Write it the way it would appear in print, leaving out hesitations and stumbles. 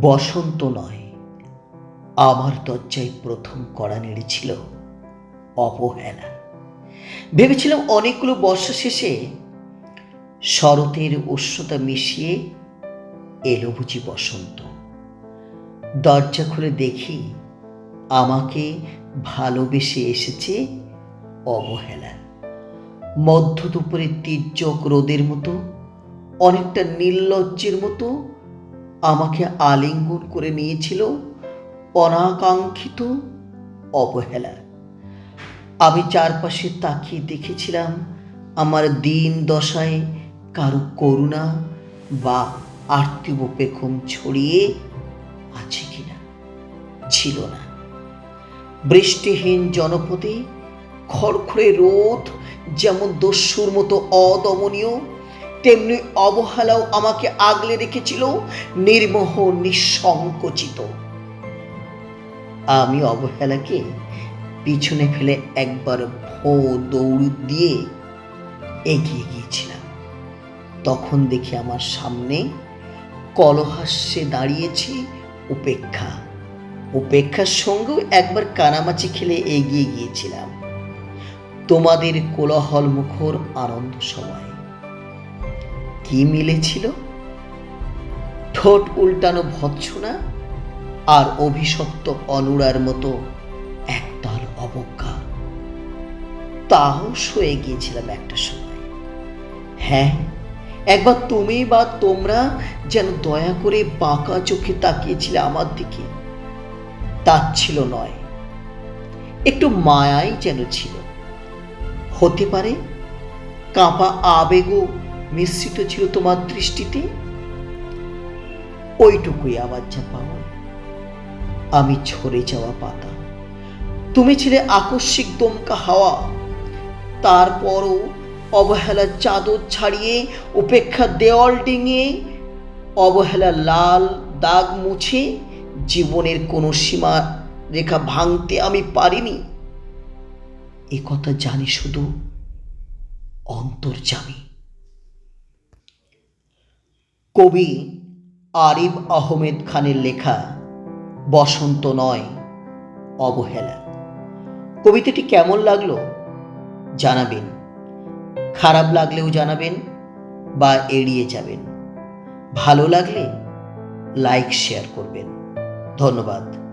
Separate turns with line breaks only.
বসন্ত নয়, আমার দরজায় প্রথম কড়া নেড়েছিল অবহেলা। ভেবেছিলাম অনেকগুলো বর্ষা শেষে শরতের উষ্ণতা মিশিয়ে এলো বুঝি বসন্ত। দরজা খুলে দেখি আমাকে ভালোবেসে এসেছে অবহেলা। মধ্য দুপুরে তীর্যক রোদের মতো, অনেকটা নির্লজ্জের মতো আমাকে আলিঙ্গন করে নিয়েছিল অনাকাঙ্ক্ষিত অবহেলা। আমি চারপাশে তাকিয়ে দেখেছিলাম আমার দিন দশায় কারো করুণা বা আর্তিব পেখম ছড়িয়ে আছে কিনা। ছিল না। বৃষ্টিহীন জনপদে খড়খড়ে রোদ যেমন দস্যুর মতো অদমনীয়, তেমনি অবহেলাও আমাকে আগলে রেখেছিল নির্মোহ নিঃসংকোচিত। আমি অবহেলাকে পিছনে ফেলে একবার দৌড় দিয়ে এগিয়ে গিয়েছিলাম। তখন দেখি আমার সামনে কলহাস্যে দাঁড়িয়েছে উপেক্ষা। উপেক্ষার সঙ্গেও একবার কানামাছি খেলে এগিয়ে গিয়েছিলাম তোমাদের কোলাহল মুখর আনন্দ সময়। কি মিলেছিল? ঠোঁট উল্টানো ভৎসনা আর অভিশপ্ত অনুরার মতো একদল অবজ্ঞা। তাও সয়ে গিয়েছিলাম একটা সময়। হ্যাঁ, একবার তুমি বা তোমরা যেন দয়া করে বাঁকা চোখে তাকিয়েছিলে আমার দিকে। তাচ্ছিল নয়, একটু মায়াই যেন ছিল। হতে পারে কাঁপা আবেগও মিশ্রিত ছিল তোমার দৃষ্টিতে। ওইটুকুই আবার যা পাওয়া। আমি ঝরে যাওয়া পাতা, তুমি ছিলে আকস্মিক দমকা হাওয়া। তারপরও অবহেলার চাদর ছাড়িয়ে, উপেক্ষার দেওয়াল ডিঙিয়ে, অবহেলার লাল দাগ মুছে জীবনের কোনো সীমা রেখা ভাঙতে আমি পারিনি। এ কথা জানি শুধু অন্তর্যামী। কবি আরিফ আহমেদ খানের লেখা বসন্ত নয়, অবহেলা। কবিতাটি কেমন লাগলো জানাবেন। খারাপ লাগলেও জানাবেন বা এড়িয়ে যাবেন। ভালো লাগলে লাইক শেয়ার করবেন। ধন্যবাদ।